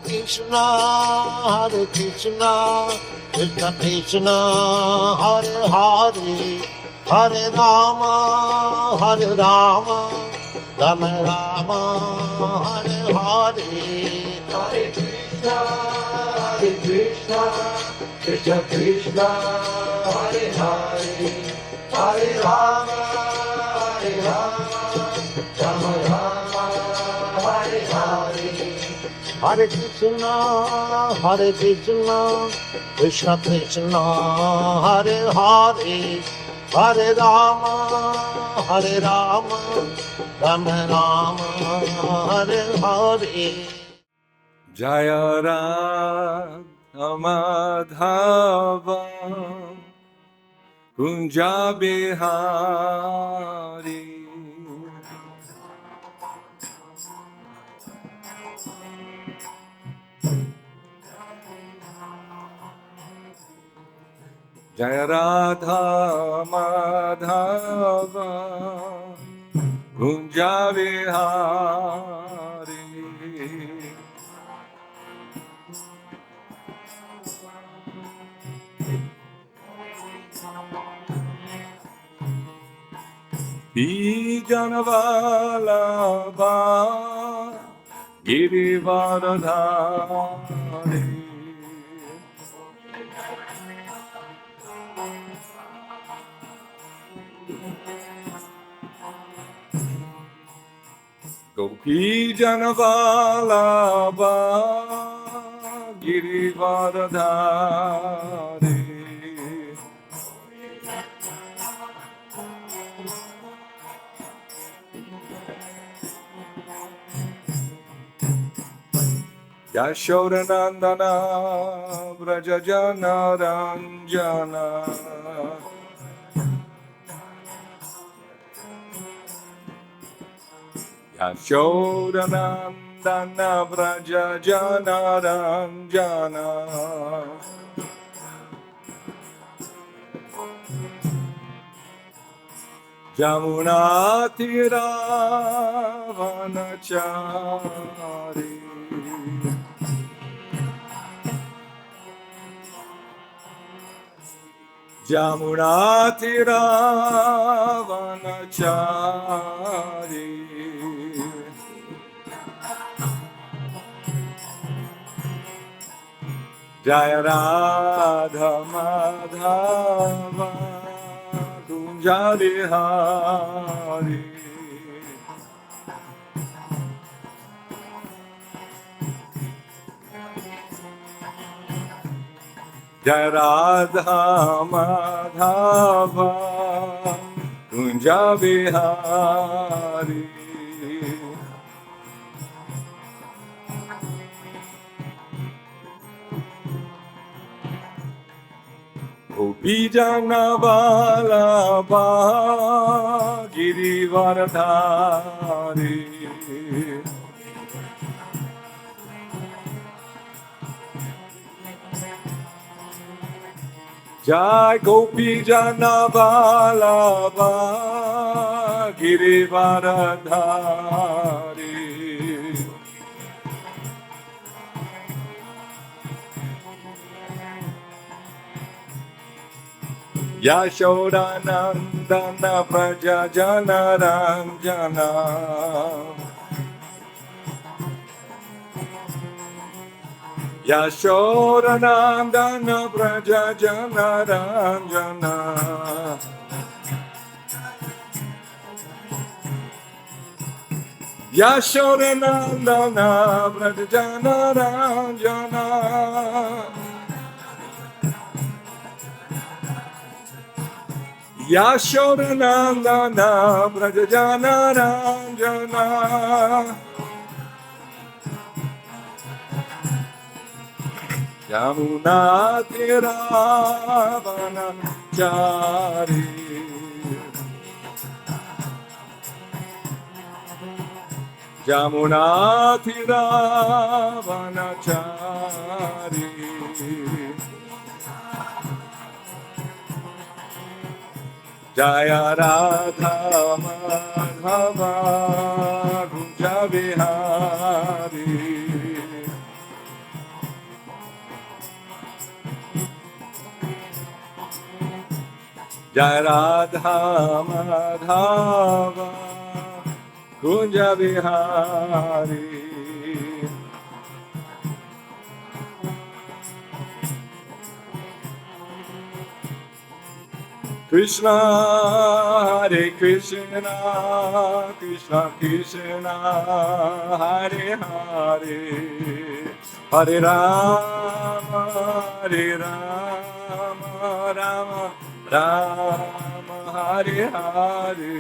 Krishna, Krishna Krishna, Hare Hare, Hare Rama, Rama Rama, Hare Hare. Hare Krishna, Krishna Krishna, Hare Hare, Hare Rama, Rama Rama, Hare Hare. Hare Krishna, Krishna Krishna, Hare Hare, Hare Rama, Rama Rama, Hare Hare. Jaya Radha-Madhava Kunja Bihari. Jaya Radha-Madhava Kunja Bihari. Vijanavalabha Girivaradhari. Gopijanavalabha Girivaradhari. Yashodanandana Vrajajana Ranjana. Yashodanandana Vrajajana Ranjana. Jamuna Tira Vanachari. Jamuna Tira Vanachari. Jaya Radha-Madhava Kunja Bihari. Jaya Radha-Madhava Kunja Bihari. Gopijanavalabha Girivaradhari. Jai Gopijanavalabha Girivaradhari. Yashodanandana Vrajajana Ranjana. Yashodanandana Vrajajana Ranjana. Yashodanandana Vrajajana Ranjana. Yashodanandana Vrajajana Ranjana. Yamuna Tira Vanachari. Yamuna Tira Vanachari. Jaya Radha-Madhava Kunja Bihari. Jai Radha Madhava Kunja Vihari. Krishna Hare Krishna, Krishna Krishna Hare Hare, Hare Rama, Hare Rama, Rama Rama, Hare Hare.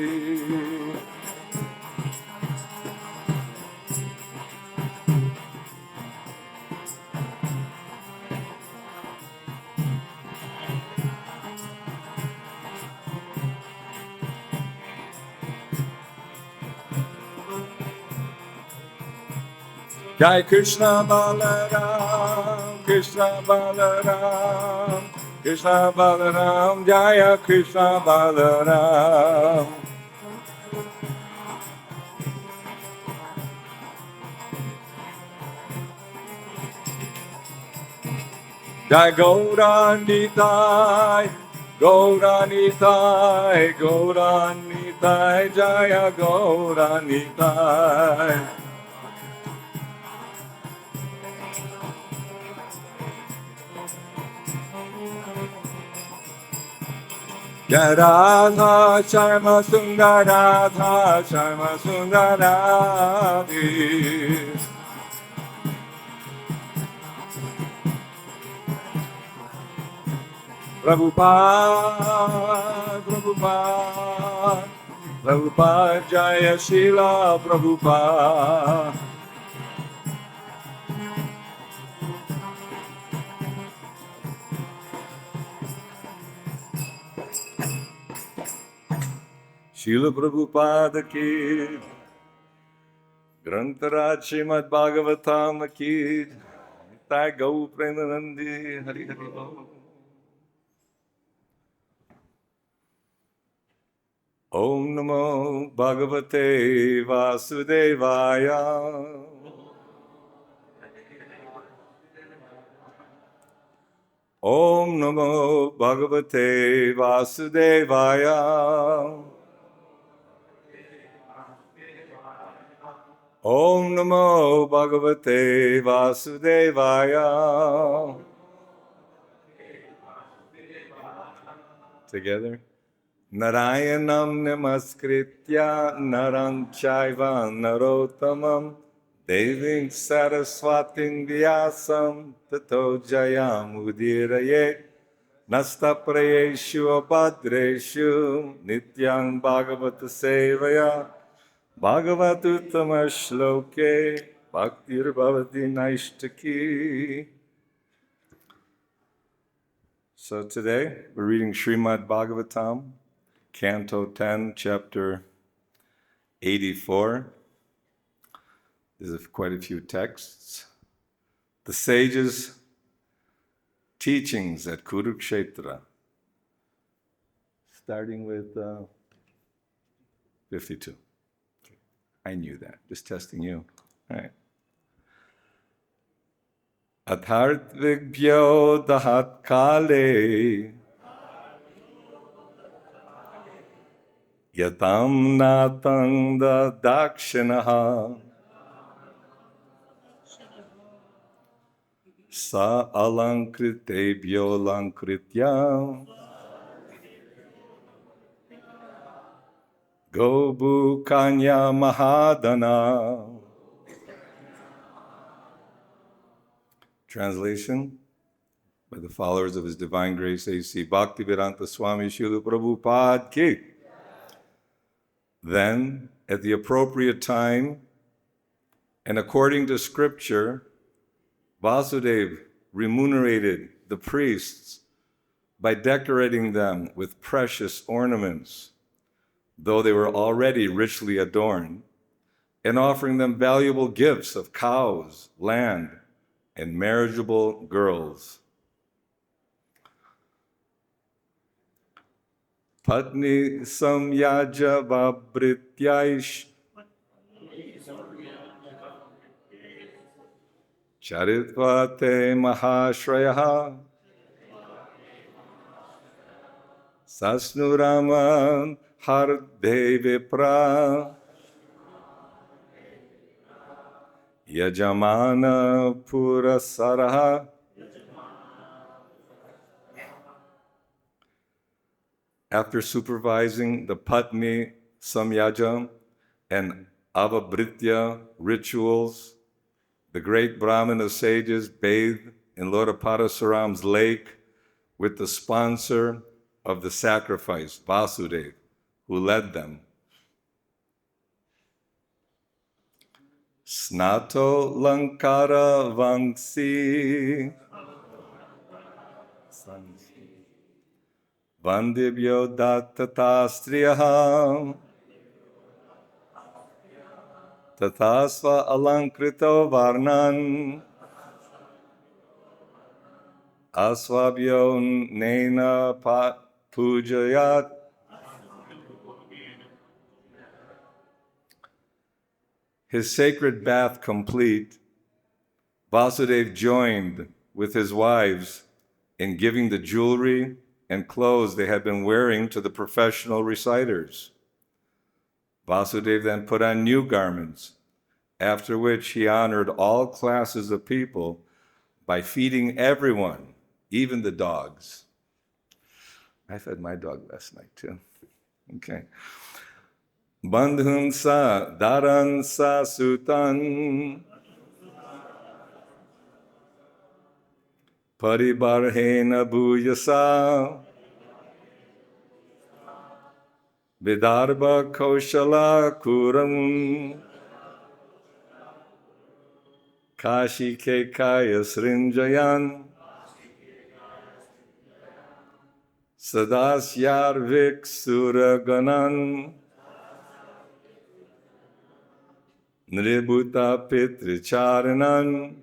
Jai Krishna Balaram, Krishna Balaram, Krishna Balaram, Jaya Krishna Balaram. Jai Gauda Nitai, Gauda Nitai, Gauda Nitai, Jaya Gauda Nitai. Jai Radha Sharma Sundaradha Sharma Sundaradi. Prabhupada, Prabhupada, Prabhupada, Jaya Srila Prabhupada. Srila Prabhupada ki, Grantaraj Srimad Bhagavatam ki, Nitai Gau Premanandi, Hari Hari Bol. Om Namo Bhagavate Vasudevaya. Om Namo Bhagavate Vasudevaya. Om Namo Bhagavate Vasudevaya. Together. Narayanam namaskritya naram chaiva narottamam devim saraswatim vyasam tato jayam udiraye nastaprayeshu abhadreshu nityang bhagavata sevaya bhagavatuttama shloke bhaktir bhavati naishtaki. So today we're reading Srimad Bhagavatam, Canto 10, Chapter 84. There's quite a few texts. The sages' teachings at Kurukshetra, starting with 52. I knew that, just testing you. All right. Athartvigbhyo dadāt kāle yathā-āmnātam dakṣiṇāḥ sv-alaṅkṛtebhyo laṅkṛtya go-bhū-kanyā mahā-dhanāḥ. Translation by the followers of His Divine Grace A.C. Bhaktivedanta Swami Srila Prabhupada ki. Then, at the appropriate time, and according to Scripture, Vasudeva remunerated the priests by decorating them with precious ornaments, though they were already richly adorned, and offering them valuable gifts of cows, land, and marriageable girls. Patni samyaja vabhrityaish charitvate mahāshrayah Sasnuraman hardevipra Yajamana purasaraha. After supervising the Patni Samyaja and Avabhritya rituals, the great Brahmana sages bathed in Lord Parasuram's lake with the sponsor of the sacrifice, Vasudeva, who led them. Snato Lankara Vangsi Vandibhyo Dattatastriyaha Tatha sv-alaṅkṛto varnan Asvabhyo nena pujayat. His sacred bath complete, Vasudeva joined with his wives in giving the jewelry and clothes they had been wearing to the professional reciters. Vasudeva then put on new garments, after which he honored all classes of people by feeding everyone, even the dogs. I fed my dog last night too. Okay. Bandhun sa daran sa sutan paribarhena bhuyasa vidarbha kaushala kuram kashi kekaya srinjayan sadasyar viksura Nributa Pitricharanan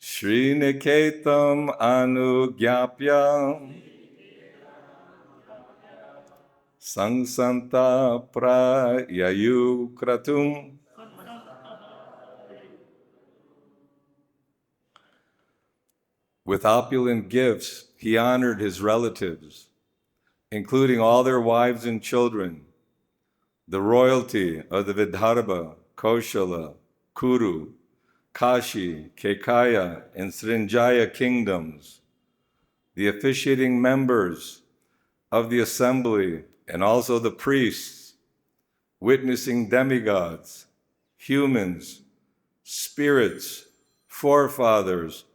Sriniketam Anugyapya Sangsanta Prayayu Kratum. With opulent gifts, he honored his relatives, including all their wives and children, the royalty of the Vidarbha, Koshala, Kuru, Kashi, Kekaya, and Srinjaya kingdoms, the officiating members of the assembly, and also the priests, witnessing demigods, humans, spirits, forefathers,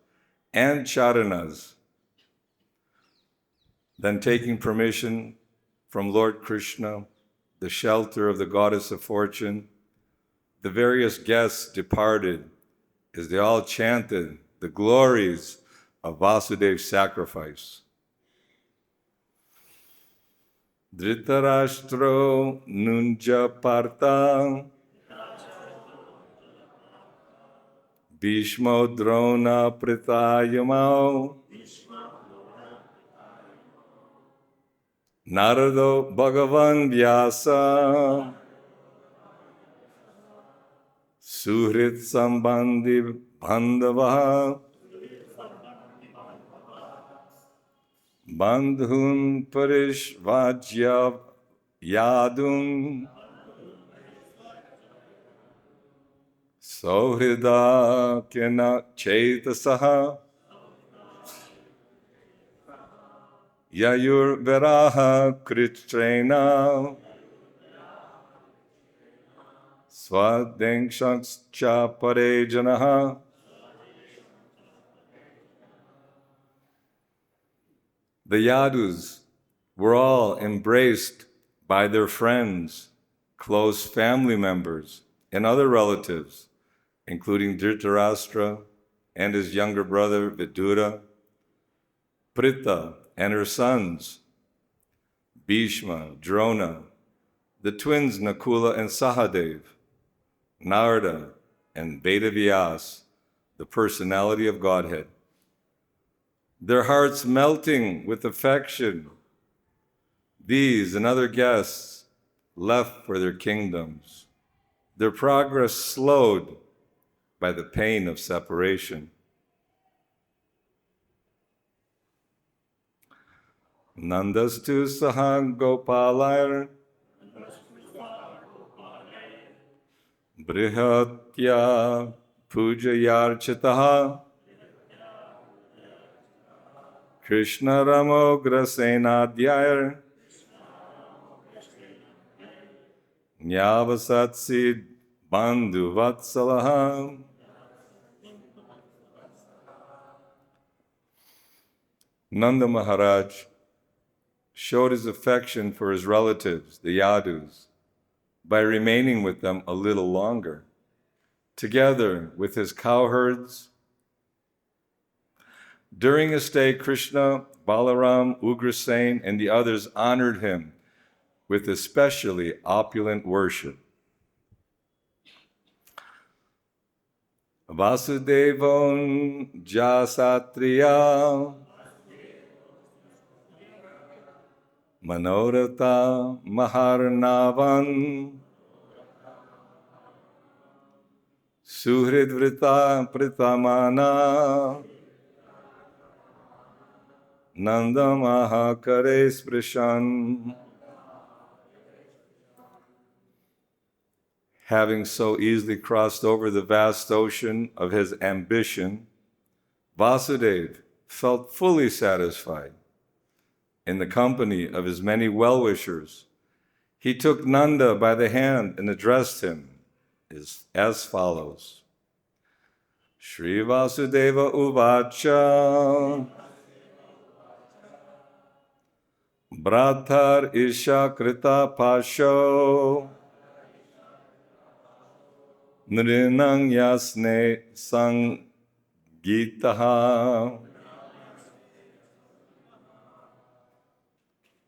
and charanas. Then taking permission from Lord Krishna, the shelter of the goddess of fortune, the various guests departed as they all chanted the glories of Vasudeva's sacrifice. Dhritarashtra nunja partha Bhishmo drona pritayamao Narado Bhagavan Vyasa Suhrit Sambandhi Bandhavaha Bandhun Parishvajya Yadun Sohrida Kena Chetasaha Yayur Viraha Kritrena Svadengshakscha Parejanaha. The Yadus were all embraced by their friends, close family members, and other relatives, including Dhritarashtra and his younger brother Vidura, Pritha and her sons, Bhishma, Drona, the twins Nakula and Sahadev, Narada, and Vedavyas, the personality of Godhead. Their hearts melting with affection, these and other guests left for their kingdoms, their progress slowed by the pain of separation. Nandastu saha gopalayar brihatya pujayarchitaha Krishna ramograsenadhyayar nyavasatsid bandhu vatsalaha. Nanda Maharaj showed his affection for his relatives, the Yadus, by remaining with them a little longer. Together with his cowherds, during his stay, Krishna, Balaram, Ugrasen, and the others honored him with especially opulent worship. Vasudevon jasatriya Manoratha Maharnavan Suhridvrita Pritamana Nanda Mahakare Sprishan. Having so easily crossed over the vast ocean of his ambition, Vasudeva felt fully satisfied. In the company of his many well-wishers, he took Nanda by the hand and addressed him as follows. Shri Vasudeva Uvacha Bhratar Isha Krita Pasho Nrinang Yasne Sangitaha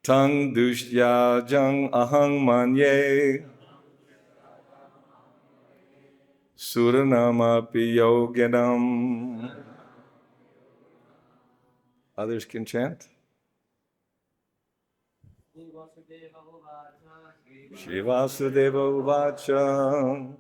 Tang Dushtya Jang Ahang Manye Suranamapi Yoginam. Others can chant. Shri Vasudeva Uvacha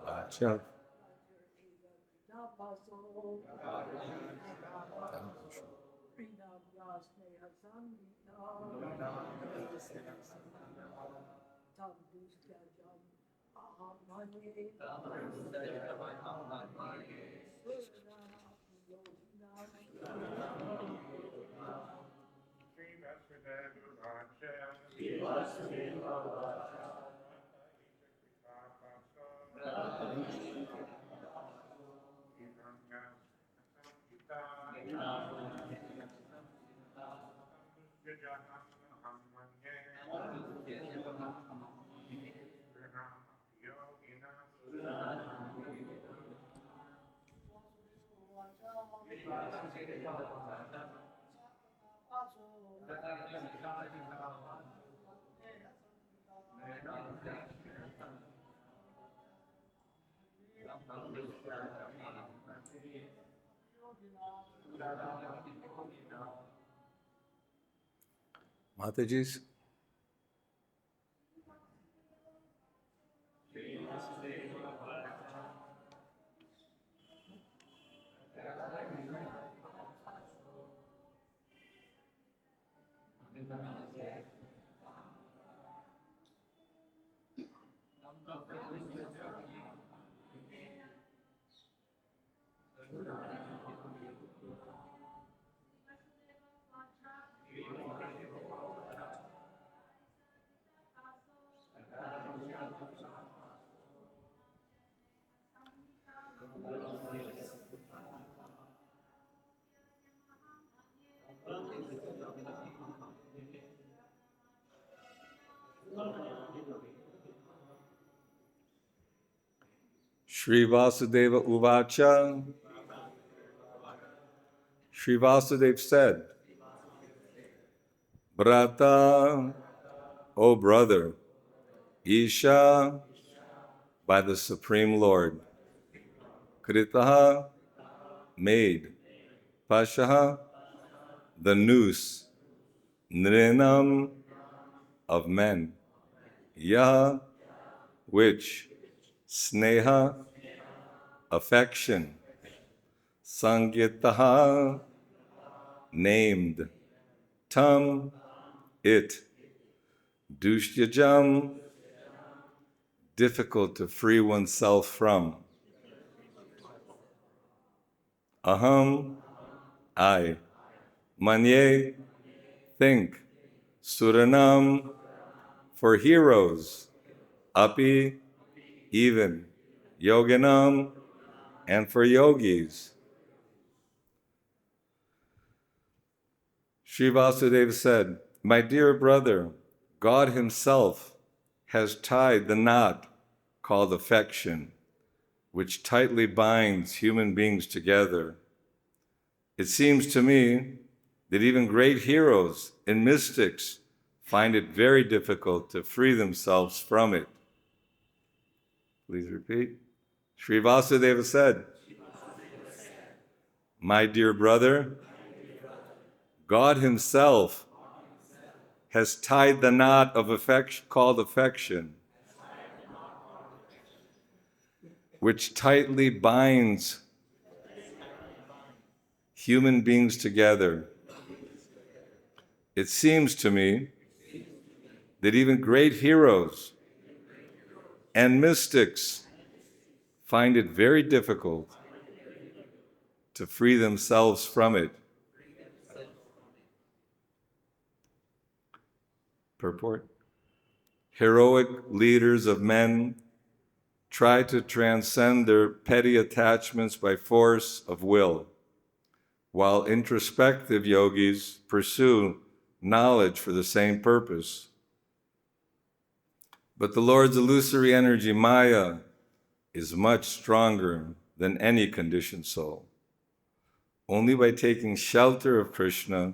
Uvacha Mataji's. Shri Vasudeva Uvacha. Shri Vasudeva said, Brata, O brother, Isha, by the Supreme Lord, kritaha, made, pashaha, the noose, nrinam, of men, yaha, which, sneha, affection, sangyataha, named, tam, it, dushyajam, difficult to free oneself from, aham, I, manye, think, suranam, for heroes, api, even, yoginam, and for yogis. Sri Vasudeva said, my dear brother, God himself has tied the knot called affection, which tightly binds human beings together. It seems to me that even great heroes and mystics find it very difficult to free themselves from it. Please repeat. Sri Vasudeva said, my dear brother, God himself has tied the knot of affection called affection, which tightly binds human beings together. It seems to me that even great heroes and mystics find it very difficult to free themselves from it. Purport. Heroic leaders of men try to transcend their petty attachments by force of will, while introspective yogis pursue knowledge for the same purpose. But the Lord's illusory energy, Maya, is much stronger than any conditioned soul. Only by taking shelter of Krishna,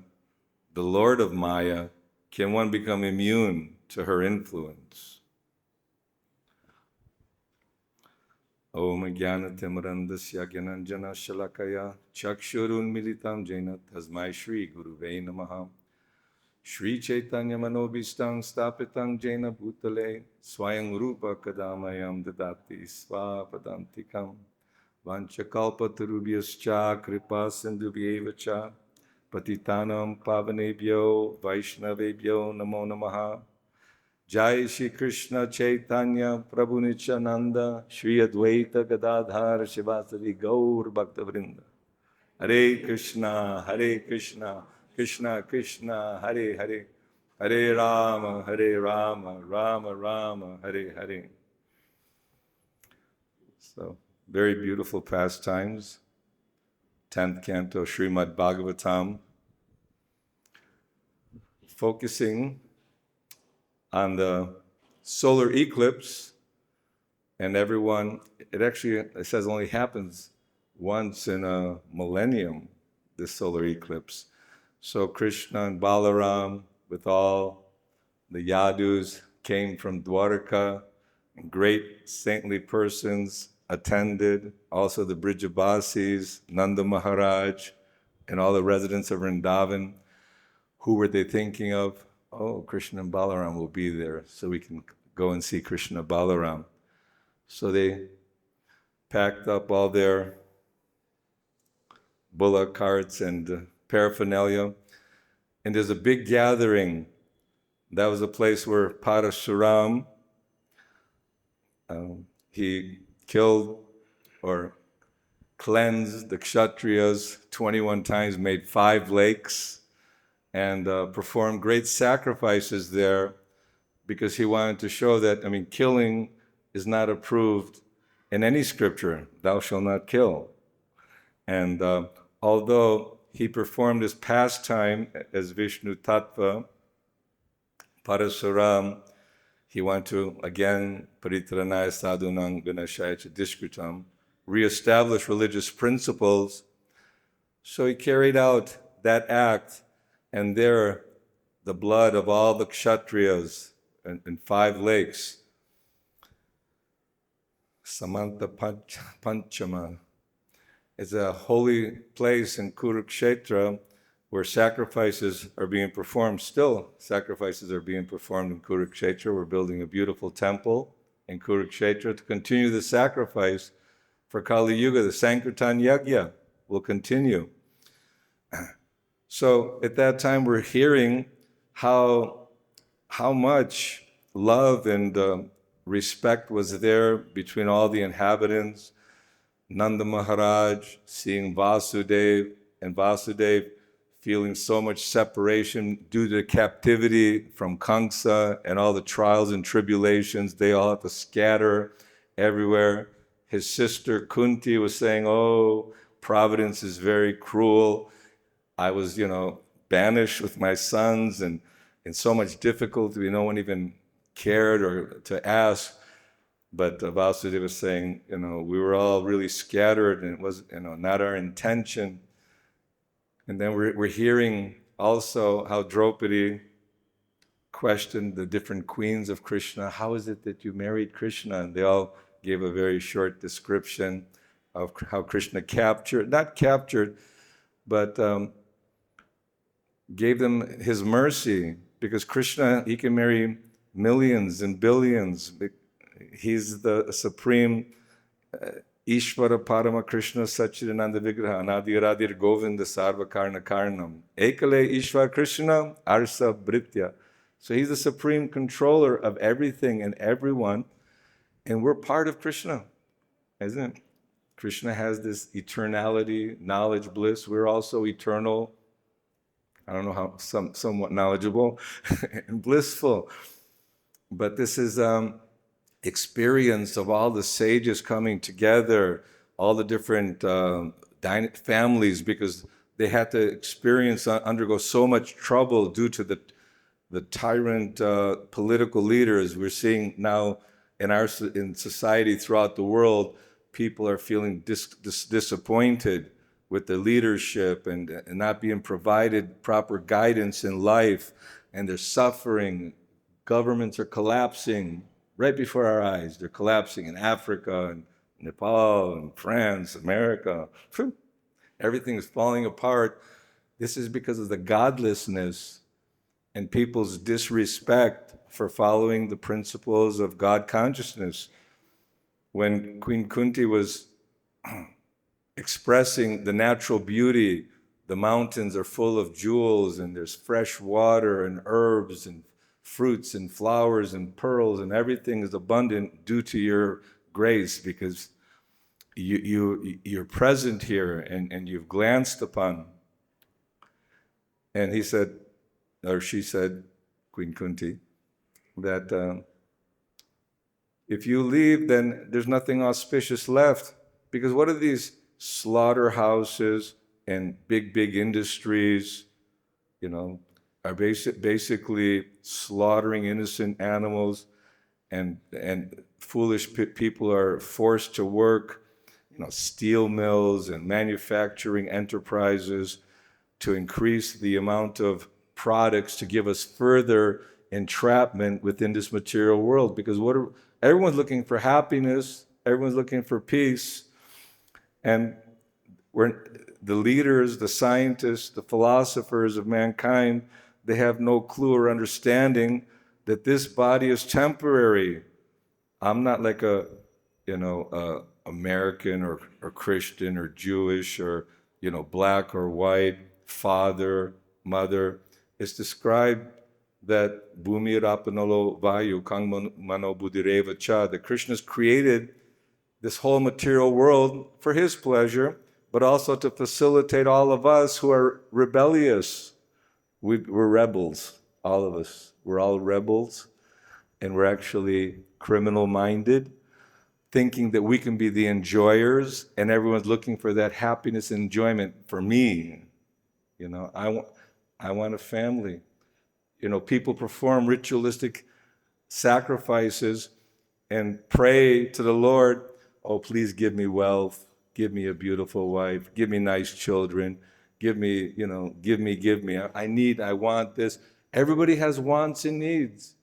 the Lord of Maya, can one become immune to her influence. Om Jnana-timirandasya Gyananjana Shalakaya Chakshurun Militam Jena Tasmai Shri Guruve Namaha Shri Chaitanya Manobhishtam Sthapitam Jena Bhutale Swayam Rupa Kadamayam Dadati Svapadantikam Vanchakalpatarubhyascha Kripa Sindhubhyevacha Patitanam Pavanebhyo Vaishnavebhyo Namo Namaha Jai Shri Krishna Chaitanya Prabhu Nityananda Shri Advaita Gadadhar Shivasari Gaur Bhakta Vrinda Hare Krishna Krishna Krishna Hare Hare Hare Rama Rama Rama Hare Hare. So very beautiful pastimes. 10th canto Srimad Bhagavatam, focusing on the solar eclipse, and everyone, it says only happens once in a millennium, this solar eclipse. So Krishna and Balaram, with all the Yadus, came from Dwarka, and great saintly persons attended, also the Brijabasis, Nanda Maharaj, and all the residents of Vrindavan. Who were they thinking of? Oh, Krishna and Balaram will be there, so we can go and see Krishna Balaram. So they packed up all their bullock carts and paraphernalia, and there's a big gathering. That was a place where Parashuram, he killed or cleansed the Kshatriyas 21 times, made 5 lakes, and performed great sacrifices there because he wanted to show that, killing is not approved in any scripture. Thou shalt not kill. And although he performed his pastime as Vishnu Tattva, Parasuram, he wanted to, again, paritranaya sadhunam vinashaya cha diskritam, reestablish religious principles. So he carried out that act, and there the blood of all the Kshatriyas in 5 lakes, Samanta Panchama, is a holy place in Kurukshetra where sacrifices are being performed. Still, sacrifices are being performed in Kurukshetra. We're building a beautiful temple in Kurukshetra to continue the sacrifice for Kali Yuga. The Sankirtan Yajna will continue. So at that time, we're hearing how much love and respect was there between all the inhabitants. Nanda Maharaj seeing Vasudeva, and Vasudeva feeling so much separation due to captivity from Kamsa and all the trials and tribulations. They all have to scatter everywhere. His sister Kunti was saying, oh, Providence is very cruel. I was, banished with my sons and in so much difficulty. No one even cared or to ask. But Vasudeva was saying, we were all really scattered and it was, not our intention. And then we're hearing also how Draupadi questioned the different queens of Krishna. How is it that you married Krishna? And they all gave a very short description of how Krishna not captured, but gave them his mercy. Because Krishna, he can marry millions and billions. He's the supreme Ishvara Parama Krishna Sachidananda Vigraha Anadiradir Govinda Sarva Karna Karnam Ekale Ishvara Krishna Arsa Britya. So he's the supreme controller of everything and everyone, and we're part of Krishna, isn't it? Krishna has this eternality, knowledge, bliss. We're also eternal. I don't know how, somewhat knowledgeable and blissful. But this is experience of all the sages coming together, all the different families, because they had to undergo so much trouble due to the tyrant political leaders. We're seeing now in society throughout the world, people are feeling disappointed with the leadership and not being provided proper guidance in life, and they're suffering. Governments are collapsing right before our eyes. They're collapsing in Africa and Nepal and France, America. Everything is falling apart. This is because of the godlessness and people's disrespect for following the principles of God consciousness. When Queen Kunti was expressing the natural beauty, the mountains are full of jewels and there's fresh water and herbs and fruits and flowers and pearls, and everything is abundant due to your grace, because you're present here and you've glanced upon. And he said, or she said, Queen Kunti, that if you leave, then there's nothing auspicious left, because what are these slaughterhouses and big industries, are basically slaughtering innocent animals, and foolish people are forced to work, steel mills and manufacturing enterprises to increase the amount of products to give us further entrapment within this material world. Because everyone's looking for happiness, everyone's looking for peace, and the leaders, the scientists, the philosophers of mankind, they have no clue or understanding that this body is temporary. I'm not like American or Christian or Jewish or, black or white, father, mother. It's described that Bhumi Rapanalo Vayu Kang Mano Buddhireva Cha, that Krishna's created this whole material world for his pleasure, but also to facilitate all of us who are rebellious. We're rebels, all of us. We're all rebels, and we're actually criminal-minded, thinking that we can be the enjoyers, and everyone's looking for that happiness and enjoyment for me. I want a family. People perform ritualistic sacrifices and pray to the Lord, oh, please give me wealth, give me a beautiful wife, give me nice children, give me, give me. I want this. Everybody has wants and needs.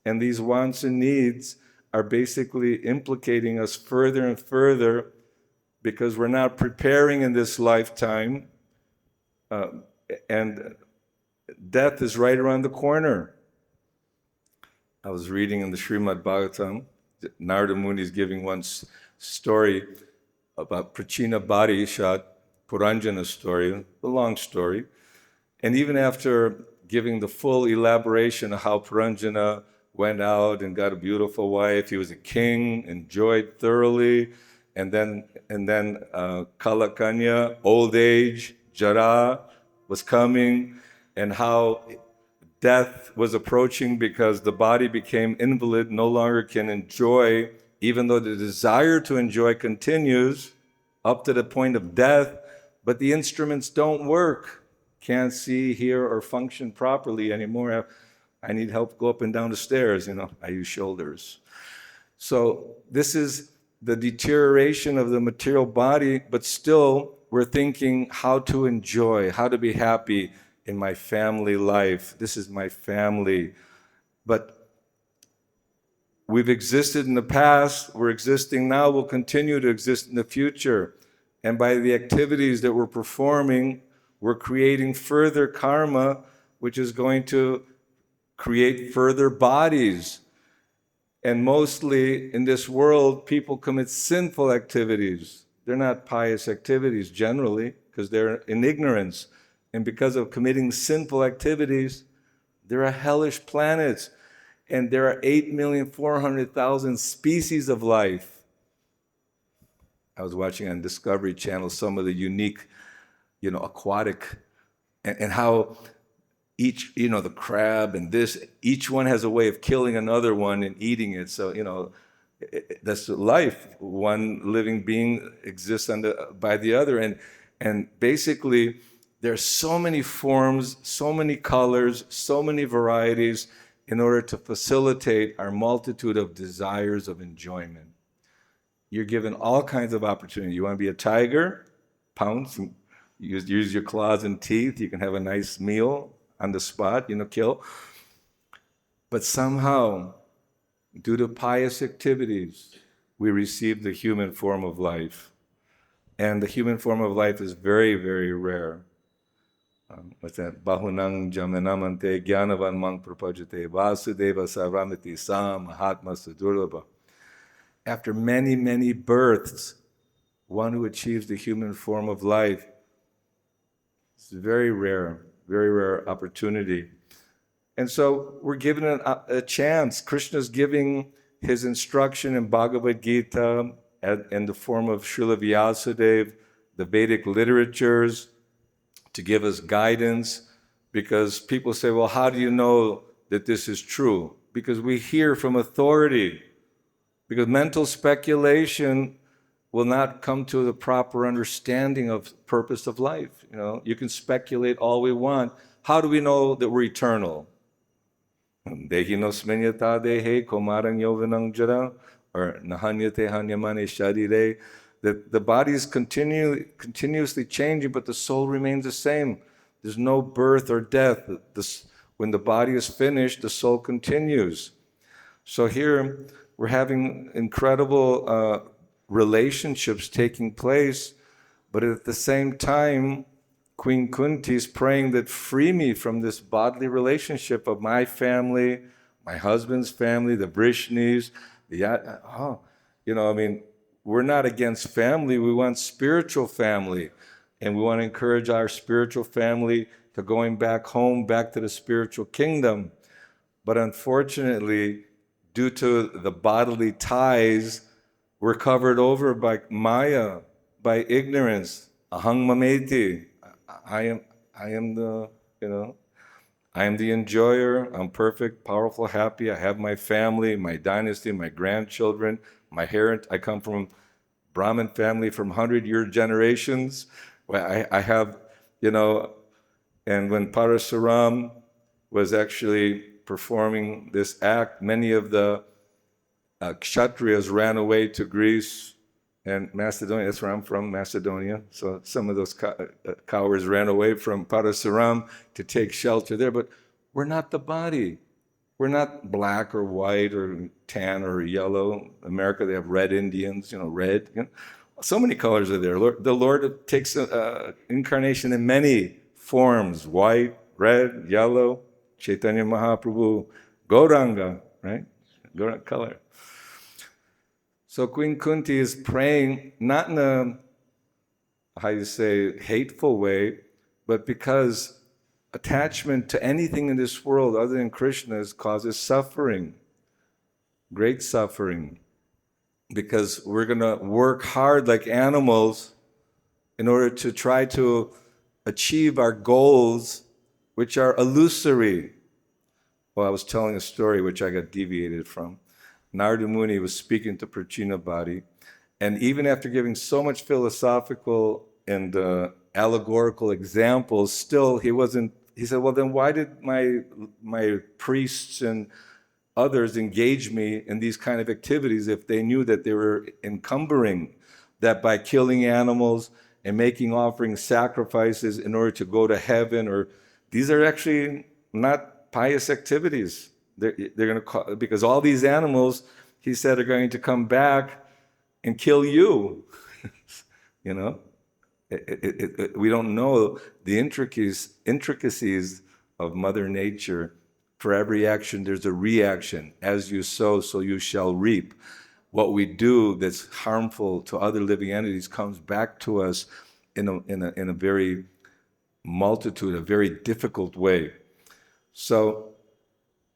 And these wants and needs are basically implicating us further and further because we're not preparing in this lifetime, and death is right around the corner. I was reading in the Srimad Bhagavatam, Narada Muni is giving one story about Prachina Bharishat, Puranjana story, a long story. And even after giving the full elaboration of how Puranjana went out and got a beautiful wife, he was a king, enjoyed thoroughly, and then Kanya, old age, Jara was coming, and how death was approaching because the body became invalid, no longer can enjoy, even though the desire to enjoy continues up to the point of death, but the instruments don't work. Can't see, hear, or function properly anymore. I need help go up and down the stairs, I use shoulders. So this is the deterioration of the material body, but still we're thinking how to enjoy, how to be happy in my family life. This is my family. But we've existed in the past, we're existing now, we'll continue to exist in the future. And by the activities that we're performing, we're creating further karma, which is going to create further bodies. And mostly in this world, people commit sinful activities. They're not pious activities generally, because they're in ignorance. And because of committing sinful activities, there are hellish planets. And there are 8,400,000 species of life. I was watching on Discovery Channel some of the unique, aquatic, and how each, the crab and this, each one has a way of killing another one and eating it. So, that's life. One living being exists by the other. And basically, there are so many forms, so many colors, so many varieties in order to facilitate our multitude of desires of enjoyment. You're given all kinds of opportunity. You want to be a tiger? Pounce and use your claws and teeth. You can have a nice meal on the spot, kill. But somehow, due to pious activities, we receive the human form of life. And the human form of life is very, very rare. What's that? Bahunang jamanamante gyanavan mang prapajate Vasudeva saramiti sam mahatma sadurlabha. After many, many births, one who achieves the human form of life, it's very rare opportunity. And so we're given a chance. Krishna's giving his instruction in Bhagavad-Gita in the form of Srila Vyasadeva, the Vedic literatures, to give us guidance, because people say, well, how do you know that this is true? Because we hear from authority. Because mental speculation will not come to the proper understanding of purpose of life. You can speculate all we want. How do we know that we're eternal? Dehi no sminyata dehe komarang yovanang jara, or nahanyate hanyamane sharire. The body is continuously changing, but the soul remains the same. There's no birth or death. When the body is finished, the soul continues. So here, we're having incredible relationships taking place, but at the same time, Queen Kunti is praying that free me from this bodily relationship of my family, my husband's family, the Vrishnis, we're not against family, we want spiritual family. And we want to encourage our spiritual family to going back home, back to the spiritual kingdom. But unfortunately, due to the bodily ties, we're covered over by Maya, by ignorance. Ahang mameti. I am the enjoyer. I'm perfect, powerful, happy. I have my family, my dynasty, my grandchildren, my heritage. I come from Brahmin family from 100-year generations. I have, and when Parasuram was actually performing this act, many of the Kshatriyas ran away to Greece and Macedonia. That's where I'm from, Macedonia. So some of those cowards ran away from Parasuram to take shelter there. But we're not the body. We're not black or white or tan or yellow. America, they have red Indians, red. So many colors are there. The Lord takes incarnation in many forms: white, red, yellow. Chaitanya Mahaprabhu, Gauranga, right? Gauranga color. So Queen Kunti is praying not in a, how you say, hateful way, but because attachment to anything in this world other than Krishna causes suffering, great suffering, because we're going to work hard like animals in order to try to achieve our goals, which are illusory. Well, I was telling a story which I got deviated from. Narada Muni was speaking to Prachina Bhatti, and even after giving so much philosophical and allegorical examples, still he said, well, then why did my priests and others engage me in these kind of activities if they knew that they were encumbering, that by killing animals and making offering sacrifices in order to go to heaven, or these are actually not pious activities. They're going to, because all these animals, he said, are going to come back and kill you. You know, we don't know the intricacies of Mother Nature. For every action, there's a reaction. As you sow, so you shall reap. What we do that's harmful to other living entities comes back to us in a very multitude, a very difficult way. So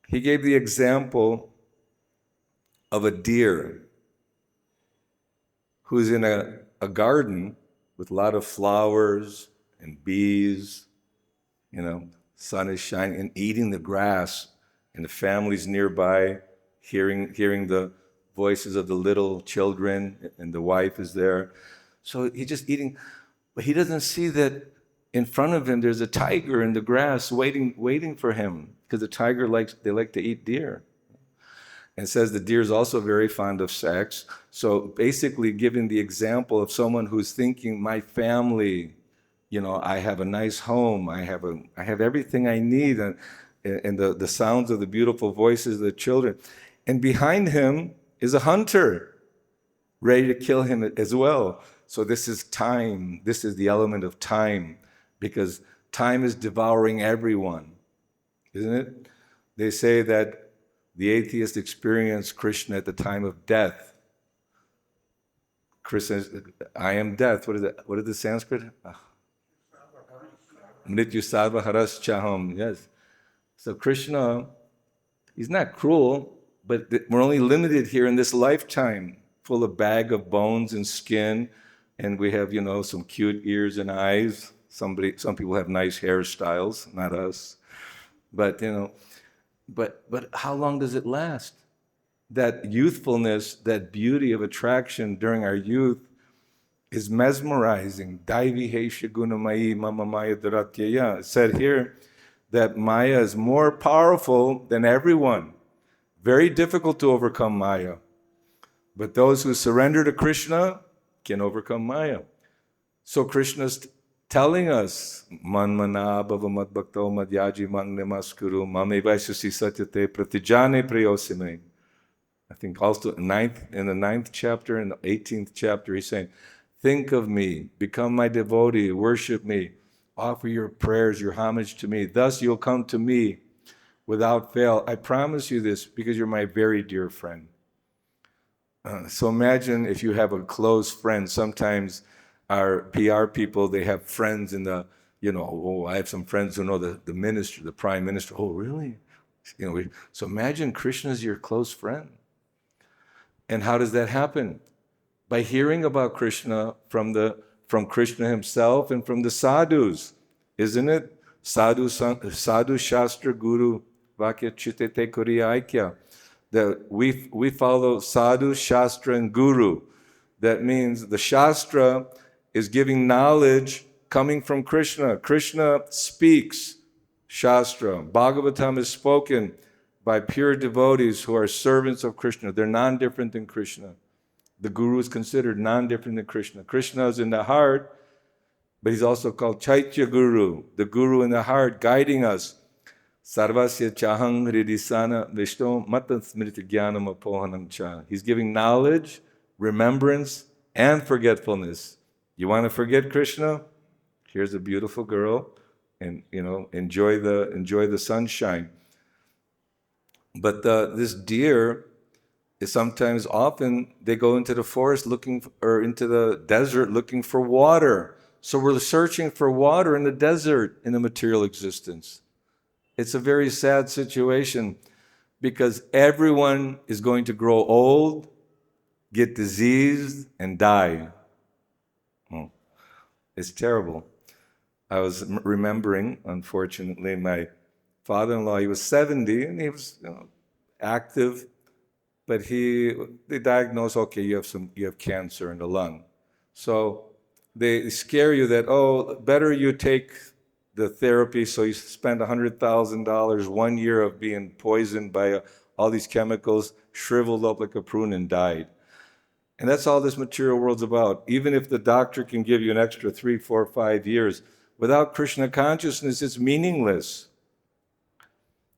he gave the example of a deer who's in a garden with a lot of flowers and bees, you know, sun is shining, and eating the grass, and the family's nearby, hearing the voices of the little children, and the wife is there. So he's just eating, but he doesn't see that in front of him there's a tiger in the grass waiting for him, because the tiger they like to eat deer. And says the deer is also very fond of sex. So basically giving the example of someone who's thinking, my family, you know, I have a nice home, I have everything I need, and the sounds of the beautiful voices of the children. And behind him is a hunter ready to kill him as well. So this is time. This is the element of time, because time is devouring everyone, isn't it? They say that the atheist experienced Krishna at the time of death. Krishna, I am death. What is that? What is the Sanskrit? Mrityu sarva haras chaham. Yes. So Krishna, he's not cruel, but we're only limited here in this lifetime, full of bag of bones and skin, and we have, you know, some cute ears and eyes. Some people have nice hairstyles, not us. But, you know, but how long does it last? That youthfulness, that beauty of attraction during our youth is mesmerizing. Daivi hesha gunamayi mama maya dharatyaya. It said here that Maya is more powerful than everyone. Very difficult to overcome Maya. But those who surrender to Krishna can overcome Maya. So Krishna's telling us, Manmana bhava madbhakto madhyaji mangne maskuru mame vaisasi satyate pratijane prayosime. I think also in the 9th chapter and the 18th chapter, he's saying, think of me, become my devotee, worship me, offer your prayers, your homage to me. Thus you'll come to me without fail. I promise you this because you're my very dear friend. So imagine if you have a close friend. Sometimes our PR people, they have friends in the, you know, oh, I have some friends who know the minister, the prime minister. Oh, really? You know, so imagine Krishna's your close friend. And how does that happen? By hearing about Krishna from Krishna himself and from the sadhus, isn't it? Sadhu Shastra Guru Vakya Chitete Kuriya Aikya. That we follow Sadhu, Shastra, and Guru. That means the Shastra is giving knowledge coming from Krishna. Krishna speaks Shastra. Bhagavatam is spoken by pure devotees who are servants of Krishna. They're non-different than Krishna. The Guru is considered non-different than Krishna. Krishna is in the heart, but he's also called Chaitya Guru, the Guru in the heart, guiding us. Sarvasya chahang hridisana vishto matan smriti jnanam apohanam cha. He's giving knowledge, remembrance, and forgetfulness. You want to forget Krishna? Here's a beautiful girl, and enjoy the sunshine. But this deer is sometimes, often, they go into the forest or into the desert looking for water. So we're searching for water in the desert in the material existence. It's a very sad situation because everyone is going to grow old, get diseased, and die. It's terrible. I was remembering, unfortunately, my father-in-law, he was 70 and he was active, but they diagnosed, okay, you have cancer in the lung. So they scare you that, better you take the therapy, so you spend $100,000 1 year of being poisoned by all these chemicals, shriveled up like a prune and died. And that's all this material world's about. Even if the doctor can give you an extra 3, 4, 5 years, without Krishna consciousness, it's meaningless.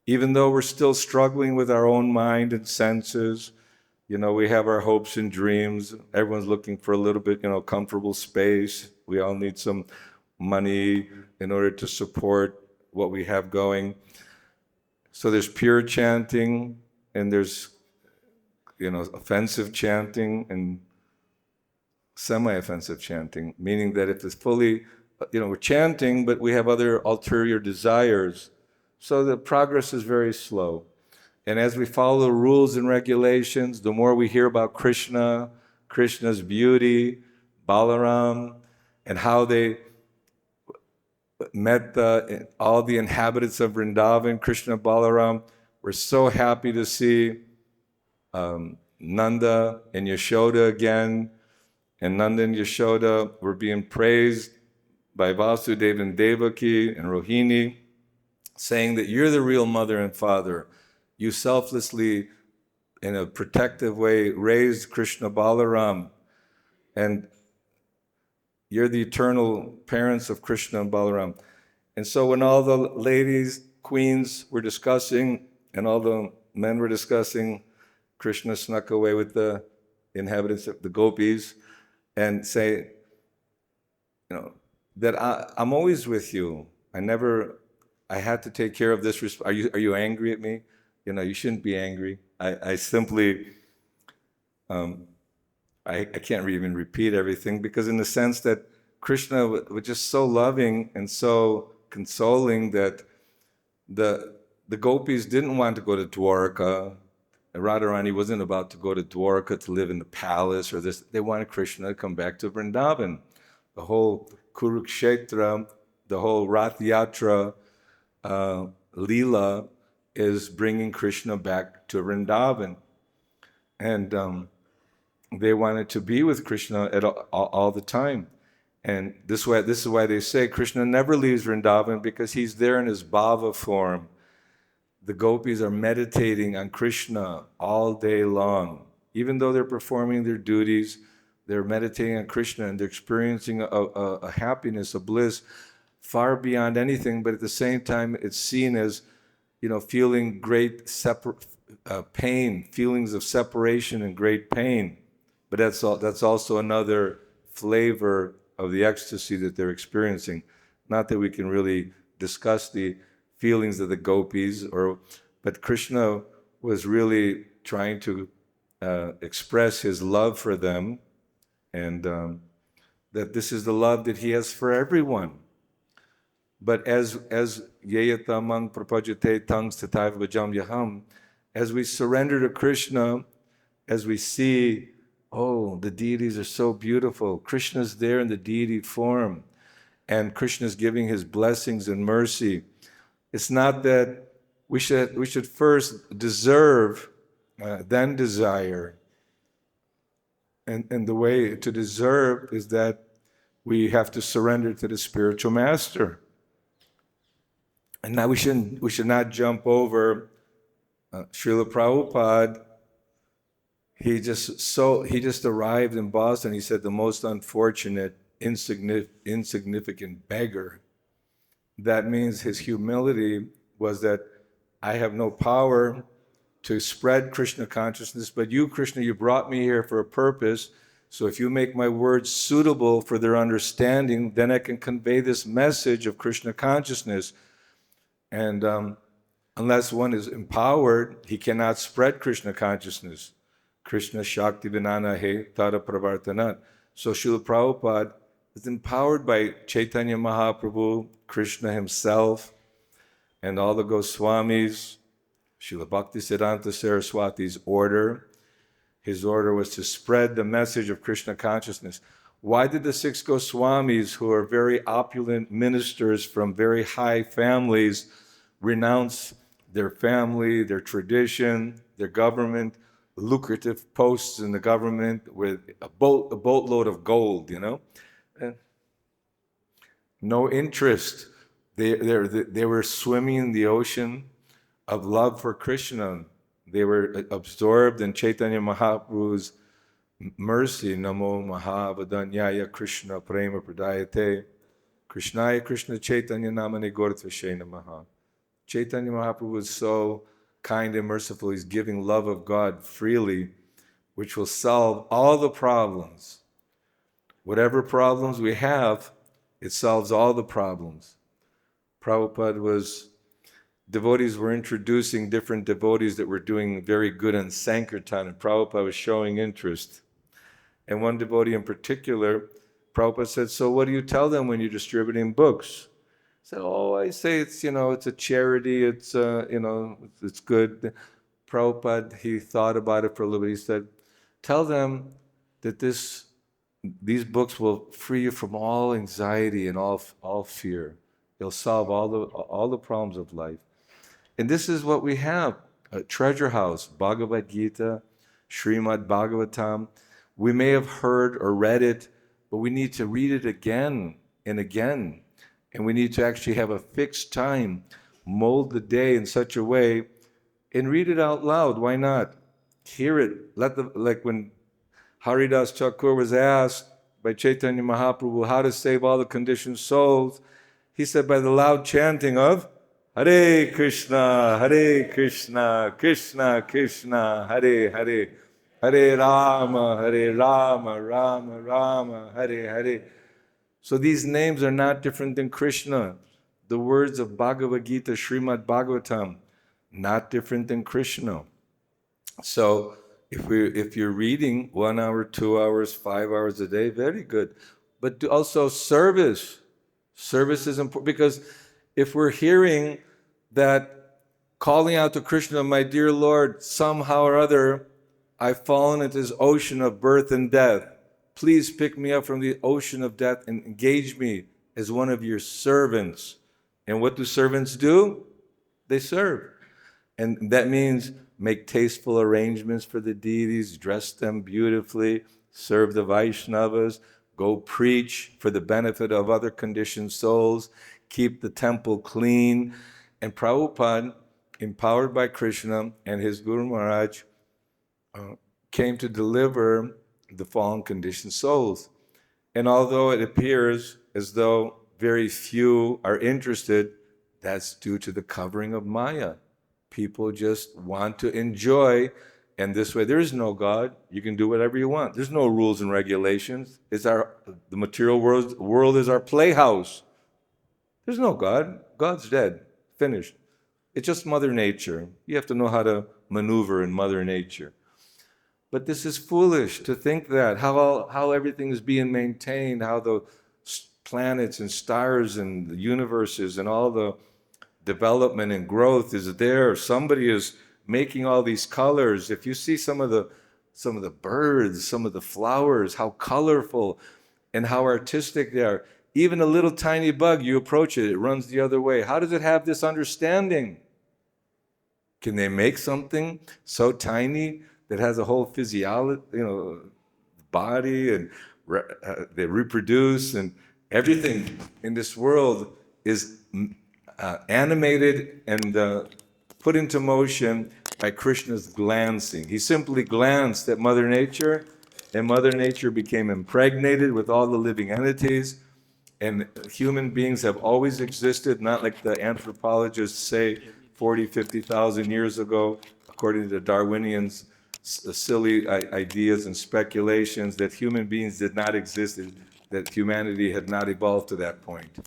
Even though we're still struggling with our own mind and senses, we have our hopes and dreams. Everyone's looking for a little bit, comfortable space. We all need some money in order to support what we have going. So there's pure chanting, and there's, offensive chanting and semi-offensive chanting, meaning that if it's fully, we're chanting, but we have other ulterior desires. So the progress is very slow. And as we follow the rules and regulations, the more we hear about Krishna, Krishna's beauty, Balaram, and how they met all the inhabitants of Vrindavan, Krishna, Balaram. We're so happy to see Nanda and Yashoda again. And Nanda and Yashoda were being praised by Vasudeva and Devaki and Rohini, saying that you're the real mother and father. You selflessly, in a protective way, raised Krishna Balaram, and you're the eternal parents of Krishna and Balaram. And so when all the ladies, queens were discussing, and all the men were discussing, Krishna snuck away with the inhabitants of the gopis and say, that I'm always with you. I had to take care of this. Are you angry at me? You shouldn't be angry. I simply, I can't even repeat everything, because in the sense that Krishna was just so loving and so consoling that the gopis didn't want to go to Dwarka. Radharani wasn't about to go to Dwarka to live in the palace or this. They wanted Krishna to come back to Vrindavan. The whole Kurukshetra, the whole Rath Yatra, Leela is bringing Krishna back to Vrindavan. And they wanted to be with Krishna all the time. And this is why they say Krishna never leaves Vrindavan, because he's there in his bhava form. The gopis are meditating on Krishna all day long. Even though they're performing their duties, they're meditating on Krishna, and they're experiencing a happiness, a bliss far beyond anything, but at the same time it's seen as, feeling great pain, feelings of separation and great pain. But that's also another flavor of the ecstasy that they're experiencing. Not that we can really discuss the feelings of the gopis, but Krishna was really trying to express his love for them, and that this is the love that he has for everyone. But as yathā-āmnātam tang stipulated, as we surrender to Krishna, as we see, the deities are so beautiful. Krishna's there in the deity form, and Krishna's giving his blessings and mercy. It's not that we should first deserve, then desire. And the way to deserve is that we have to surrender to the spiritual master. And now we should not jump over Srila Prabhupada. He just arrived in Boston. He said, the most unfortunate, insignificant beggar. That means his humility was that I have no power to spread Krishna consciousness, but you, Krishna, you brought me here for a purpose. So if you make my words suitable for their understanding, then I can convey this message of Krishna consciousness. And unless one is empowered, he cannot spread Krishna consciousness. Krishna Shakti Vinana He Tada Pravartanat. So Srila Prabhupada is empowered by Chaitanya Mahaprabhu, Krishna himself, and all the Goswamis, Srila Bhaktisiddhanta Saraswati's order. His order was to spread the message of Krishna consciousness. Why did the 6 Goswamis, who are very opulent ministers from very high families, renounce their family, their tradition, their government, lucrative posts in the government with a boatload of gold, And no interest. They were swimming in the ocean of love for Krishna. They were absorbed in Chaitanya Mahaprabhu's mercy. Namo mahā-dhanāḥ Krishna prema pradayate. Krishnaya Krishna Chaitanya namane gortvashe namaha. Chaitanya Mahaprabhu was so kind and merciful. He's giving love of God freely, which will solve all the problems. Whatever problems we have, it solves all the problems. Devotees were introducing different devotees that were doing very good in Sankirtan, and Prabhupada was showing interest. And one devotee in particular, Prabhupada said, so what do you tell them when you're distributing books? He said, I say it's a charity, it's good. Prabhupada, he thought about it for a little bit. He said, tell them that these books will free you from all anxiety and all fear. They'll solve all the problems of life. And this is what we have, a treasure house, Bhagavad-Gita, Srimad Bhagavatam. We may have heard or read it, but we need to read it again and again. And we need to actually have a fixed time, mold the day in such a way, and read it out loud. Why not? Hear it. Like when Haridas Thakur was asked by Chaitanya Mahaprabhu how to save all the conditioned souls, he said by the loud chanting of Hare Krishna, Krishna Krishna, Hare Hare, Hare Rama, Rama Rama, Hare Hare. So these names are not different than Krishna. The words of Bhagavad-Gita, Srimad Bhagavatam, not different than Krishna. So if you're reading 1 hour, 2 hours, 5 hours a day, very good. But also service. Service is important, because if we're hearing that calling out to Krishna, my dear Lord, somehow or other, I've fallen into this ocean of birth and death. Please pick me up from the ocean of death and engage me as one of your servants. And what do servants do? They serve. And that means make tasteful arrangements for the deities, dress them beautifully, serve the Vaishnavas, go preach for the benefit of other conditioned souls, keep the temple clean. And Prabhupada, empowered by Krishna and his Guru Maharaj, came to deliver the fallen conditioned souls. And although it appears as though very few are interested, that's due to the covering of Maya. People just want to enjoy, and this way there is no God. You can do whatever you want. There's no rules and regulations. The material world is our playhouse. There's no God. God's dead. Finished. It's just Mother Nature. You have to know how to maneuver in Mother Nature. But this is foolish to think that, how everything is being maintained, how the planets and stars and the universes and all the development and growth is there. Somebody is making all these colors. If you see some of the birds, some of the flowers, how colorful and how artistic they are. Even a little tiny bug, you approach it, it runs the other way. How does it have this understanding? Can they make something so tiny that has a whole physiology, body, and they reproduce, and everything in this world is animated and put into motion by Krishna's glancing. He simply glanced at Mother Nature, and Mother Nature became impregnated with all the living entities, and human beings have always existed, not like the anthropologists say 40, 50,000 years ago, according to the Darwinians. silly ideas and speculations that human beings did not exist, that humanity had not evolved to that point.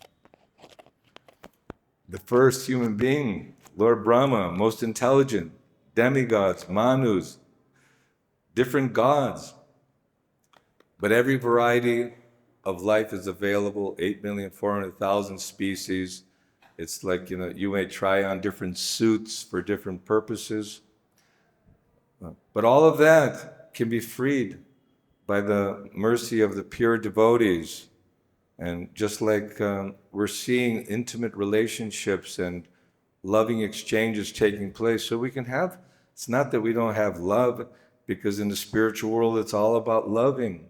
The first human being, Lord Brahma, most intelligent, demigods, manus, different gods. But every variety of life is available, 8,400,000 species. It's like, you may try on different suits for different purposes. But all of that can be freed by the mercy of the pure devotees. And just like we're seeing intimate relationships and loving exchanges taking place, so we can have, it's not that we don't have love, because in the spiritual world it's all about loving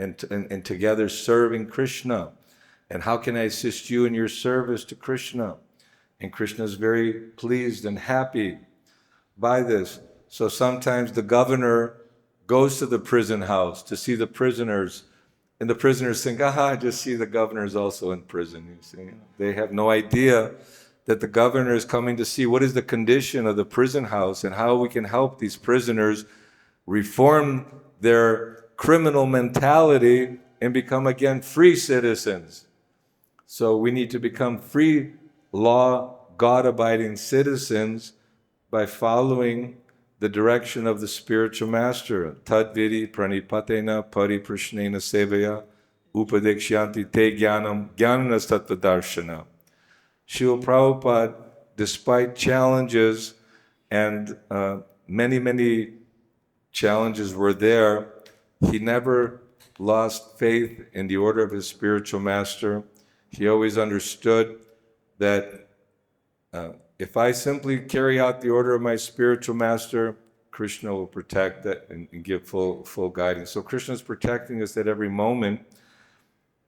and together serving Krishna. And how can I assist you in your service to Krishna? And Krishna is very pleased and happy by this. So sometimes the governor goes to the prison house to see the prisoners, and the prisoners think, I just see the governor's also in prison. You see, they have no idea that the governor is coming to see what is the condition of the prison house and how we can help these prisoners reform their criminal mentality and become again free citizens. So we need to become free law, God-abiding citizens by following the direction of the spiritual master. Tadvidi pranipatena pariprashnena sevaya upadekshanti te jnanam jnanastatvadarshana. Srila Prabhupada, despite challenges, and many challenges were there, he never lost faith in the order of his spiritual master. He always understood that if I simply carry out the order of my spiritual master, Krishna will protect that and give full guidance. So Krishna is protecting us at every moment,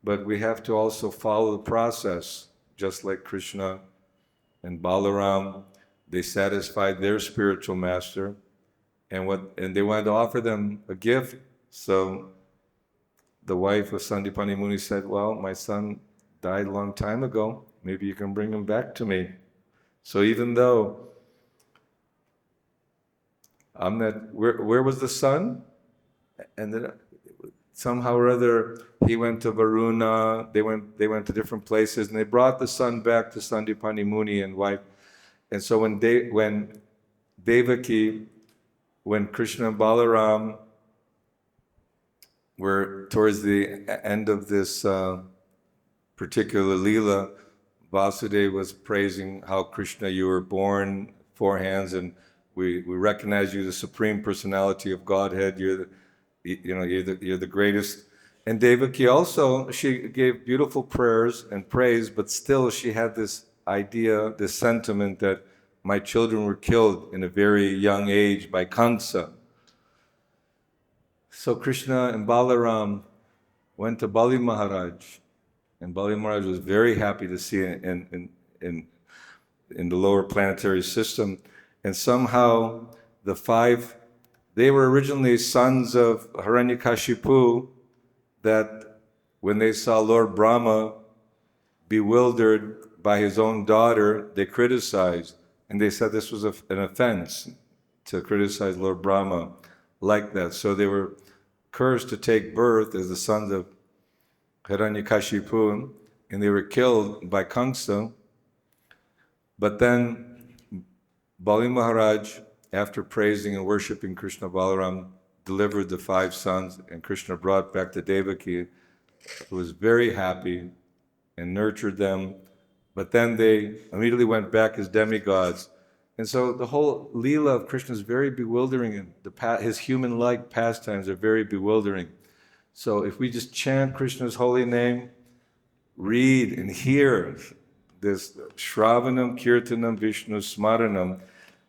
but we have to also follow the process, just like Krishna and Balaram. They satisfied their spiritual master, and they wanted to offer them a gift. So the wife of Sandipani Muni said, well, my son died a long time ago. Maybe you can bring him back to me. So even though I'm not, where was the son? And then somehow or other he went to Varuna. They went to different places, and they brought the son back to Sandipani Muni and wife. And so when Devaki, when Krishna and Balaram were towards the end of this particular Leela, Vasudeva was praising how Krishna, you were born 4 hands, and we recognize you, the Supreme Personality of Godhead. You're the greatest. And Devaki also, she gave beautiful prayers and praise, but still she had this idea, this sentiment that my children were killed in a very young age by Kamsa. So Krishna and Balaram went to Bali Maharaj, and Bali Maharaj was very happy to see it in the lower planetary system. And somehow the 5, they were originally sons of Hiranyakashipu, that when they saw Lord Brahma bewildered by his own daughter, they criticized. And they said this was an offense to criticize Lord Brahma like that. So they were cursed to take birth as the sons of Hiranyakashipu, and they were killed by Kamsa. But then Bali Maharaj, after praising and worshipping Krishna Balaram, delivered the 5 sons, and Krishna brought back the Devaki, who was very happy and nurtured them. But then they immediately went back as demigods. And so the whole Leela of Krishna is very bewildering, and his human-like pastimes are very bewildering. So if we just chant Krishna's holy name, read and hear this Shravanam, Kirtanam, Vishnu Smaranam,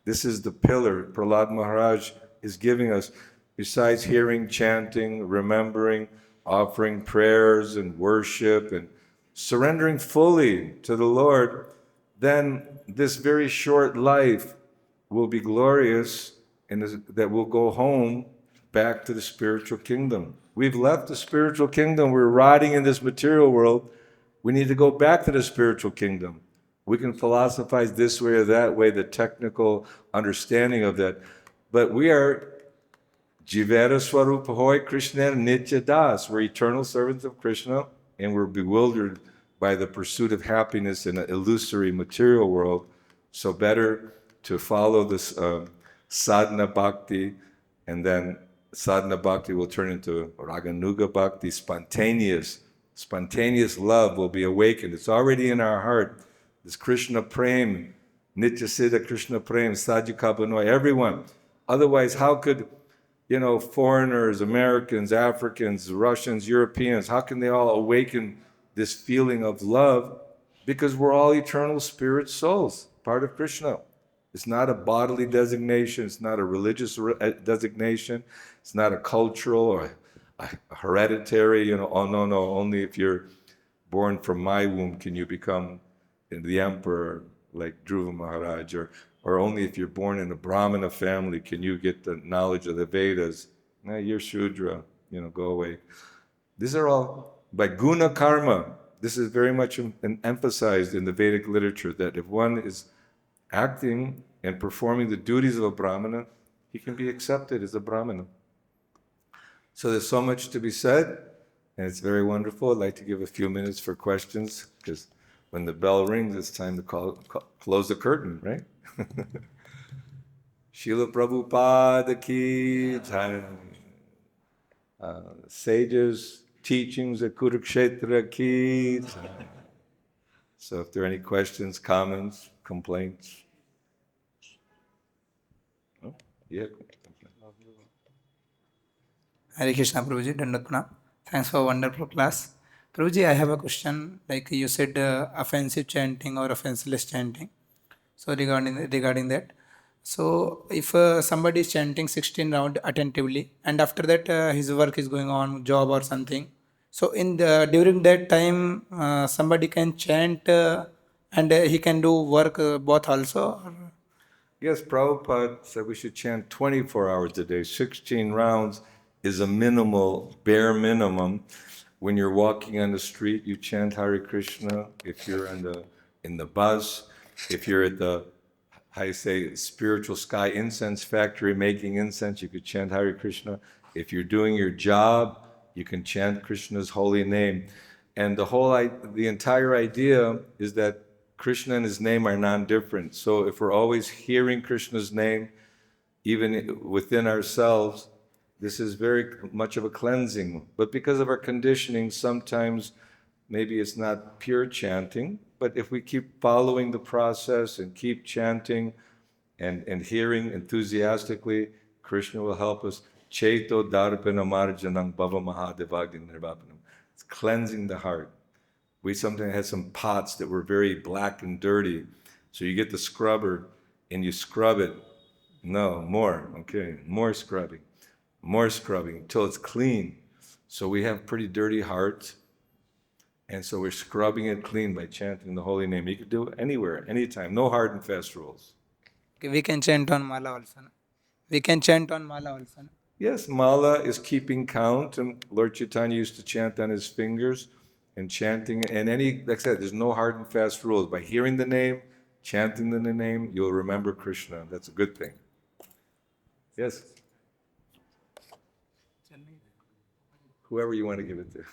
this is the pillar Prahlad Maharaj is giving us. Besides hearing, chanting, remembering, offering prayers and worship and surrendering fully to the Lord, then this very short life will be glorious, and that we'll go home back to the spiritual kingdom. We've left the spiritual kingdom. We're rotting in this material world. We need to go back to the spiritual kingdom. We can philosophize this way or that way, the technical understanding of that, but we are Jivera Swarupa Hoy Krishna Nitya Das. We're eternal servants of Krishna, and we're bewildered by the pursuit of happiness in an illusory material world. So better to follow this sadhana bhakti, and then sadhana bhakti will turn into raganuga bhakti, spontaneous love will be awakened. It's already in our heart. This Krishna prem, Nitya Siddha Krishna prem, Sajika Banoy, everyone. Otherwise, how could, foreigners, Americans, Africans, Russians, Europeans, how can they all awaken this feeling of love? Because we're all eternal spirit souls, part of Krishna. It's not a bodily designation. It's not a religious designation. It's not a cultural or a hereditary, oh no, only if you're born from my womb can you become the emperor like Dhruva Maharaj, or only if you're born in a Brahmana family can you get the knowledge of the Vedas. No, you're Shudra, go away. These are all by guna karma. This is very much emphasized in the Vedic literature, that if one is acting and performing the duties of a Brahmana, he can be accepted as a Brahmana. So there's so much to be said, and it's very wonderful. I'd like to give a few minutes for questions, because when the bell rings, it's time to close the curtain, right? Srila Prabhupada ki jai. Sages' teachings at Kurukshetra ki jai. So if there are any questions, comments, complaints. Oh, yeah. Hare Krishna, Prabhuji, Dandavat Pranam. Thanks for a wonderful class. Prabhuji, I have a question. Like you said, offensive chanting or offenseless chanting. So regarding that, so if somebody is chanting 16 rounds attentively, and after that his work is going on, job or something. So during that time, somebody can chant and he can do work both also. Or? Yes, Prabhupada said we should chant 24 hours a day. 16 rounds is a bare minimum. When you're walking on the street, you chant Hare Krishna. If you're in the bus, if you're at the, spiritual sky incense factory making incense, you could chant Hare Krishna. If you're doing your job, you can chant Krishna's holy name. And the entire idea is that Krishna and his name are non-different. So if we're always hearing Krishna's name, even within ourselves, this is very much of a cleansing. But because of our conditioning, sometimes maybe it's not pure chanting, but if we keep following the process and keep chanting and hearing enthusiastically, Krishna will help us. Cheto darpana marjanam bhava mahā-dhanāḥ nirvapanam. It's cleansing the heart. We sometimes had some pots that were very black and dirty. So you get the scrubber and you scrub it. No, more, okay, more scrubbing until it's clean. So we have pretty dirty hearts. And so we're scrubbing it clean by chanting the holy name. You can do it anywhere, anytime, no hard and fast rules. Okay, we can chant on Mala also. Yes, Mala is keeping count, and Lord Chaitanya used to chant on his fingers and chanting. And like I said, there's no hard and fast rules. By hearing the name, chanting the name, you'll remember Krishna. That's a good thing. Yes? Whoever you want to give it to.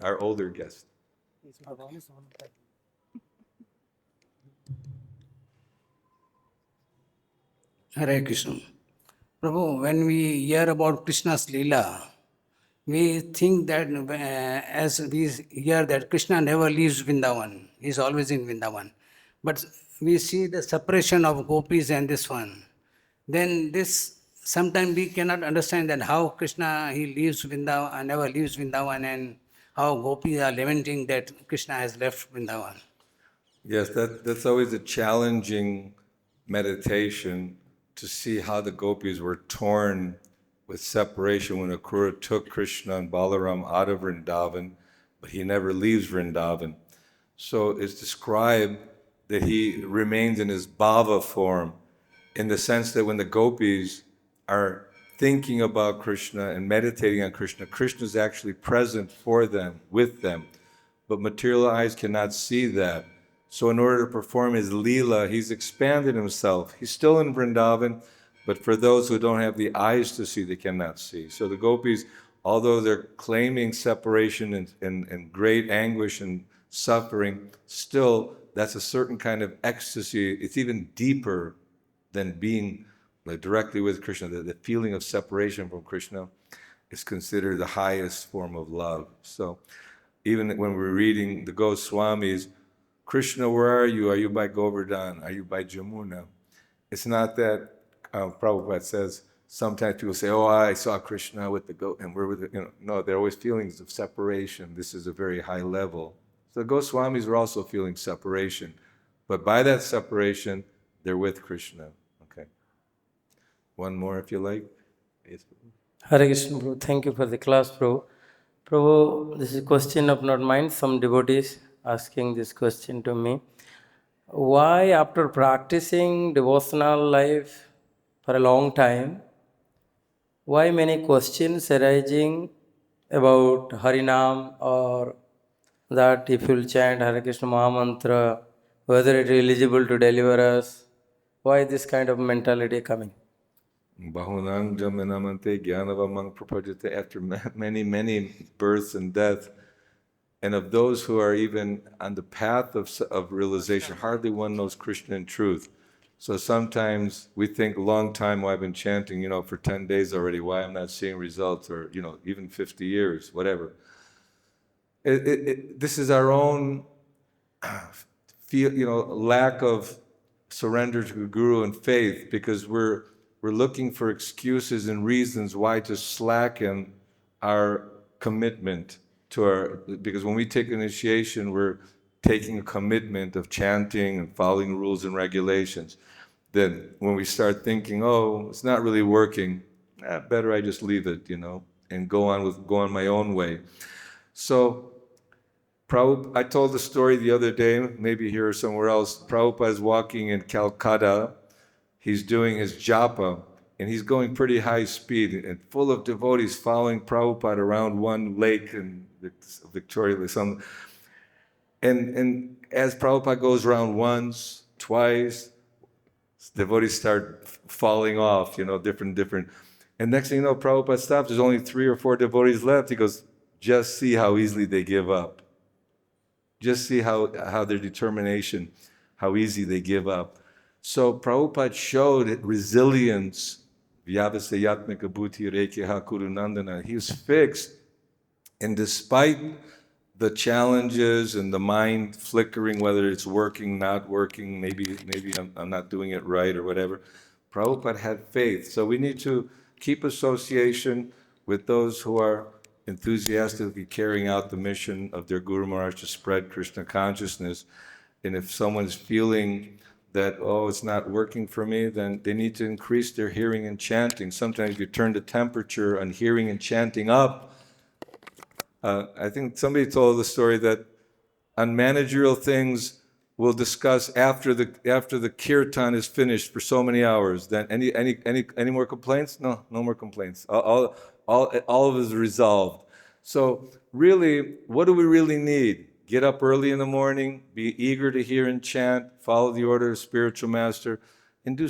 Our older guest. Hare Krishna. Prabhu, when we hear about Krishna's Leela, we think that as we hear that Krishna never leaves Vrindavan, he is always in Vrindavan. But we see the separation of gopis and this one. Then this, sometimes we cannot understand that how Krishna, he leaves Vrindavan, never leaves Vrindavan, and how gopis are lamenting that Krishna has left Vrindavan. Yes, that's always a challenging meditation, to see how the gopis were torn with separation when Akrura took Krishna and Balaram out of Vrindavan, but he never leaves Vrindavan. So it's described that he remains in his bhava form, in the sense that when the gopis are thinking about Krishna and meditating on Krishna, Krishna is actually present for them, with them. But material eyes cannot see that. So in order to perform his Leela, he's expanded himself. He's still in Vrindavan, but for those who don't have the eyes to see, they cannot see. So the gopis, although they're claiming separation and great anguish and suffering, still that's a certain kind of ecstasy. It's even deeper than being directly with Krishna. The feeling of separation from Krishna is considered the highest form of love. So even when we're reading the Goswamis, Krishna, where are you? Are you by Govardhan? Are you by Jamuna? It's not that Prabhupada says, sometimes people say, oh, I saw Krishna with the goat, and we're with the, no, they're always feelings of separation. This is a very high level. So the Goswamis are also feeling separation. But by that separation, they're with Krishna. Okay. One more if you like. Yes. Hare Krishna, Prabhu. Thank you for the class, Prabhu. Prabhu, this is a question of not mine. Some devotees asking this question to me. Why, after practicing devotional life for a long time, why many questions arising about Harinam, or that if you will chant Hare Krishna Mahamantra, whether it is eligible to deliver us? Why this kind of mentality coming? Bahunang jamanamante jnanavamang prapajate, after many births and death, and of those who are even on the path of realization, hardly one knows Krishna in truth. So sometimes we think, a long time, well, I've been chanting, for 10 days already, why I'm not seeing results, or, even 50 years, whatever. This is our own lack of surrender to the Guru and faith, because we're looking for excuses and reasons why to slacken our commitment to because when we take initiation, we're taking a commitment of chanting and following rules and regulations. Then when we start thinking, oh, it's not really working, better I just leave it, and go on my own way. So Prabhupada, I told the story the other day, maybe here or somewhere else. Prabhupada is walking in Calcutta. He's doing his japa, and he's going pretty high speed, and full of devotees following Prabhupada around one lake in Victoria. And as Prabhupada goes around once, twice, devotees start falling off, different. And next thing you know, Prabhupada stops. There's only 3 or 4 devotees left. He goes, just see how easily they give up. Just see how their determination, how easy they give up. So Prabhupada showed resilience. He was fixed, and despite the challenges and the mind flickering, whether it's working, not working, maybe I'm not doing it right or whatever, Prabhupada had faith. So we need to keep association with those who are enthusiastically carrying out the mission of their Guru Maharaj to spread Krishna consciousness. And if someone's feeling that, oh, it's not working for me, then they need to increase their hearing and chanting. Sometimes you turn the temperature on hearing and chanting up. I think somebody told the story that on managerial things we'll discuss after the kirtan is finished for so many hours. Then any more complaints? No more complaints. All of it is resolved. So really, what do we really need? Get up early in the morning, be eager to hear and chant, follow the order of spiritual master, and do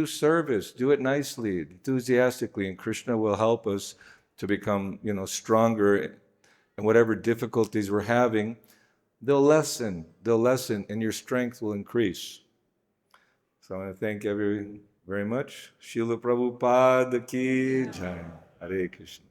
service. Do it nicely, enthusiastically, and Krishna will help us to become, stronger. And whatever difficulties we're having, they'll lessen, and your strength will increase. So I want to thank everyone very much. Srila Prabhupada ki jai. Hare Krishna.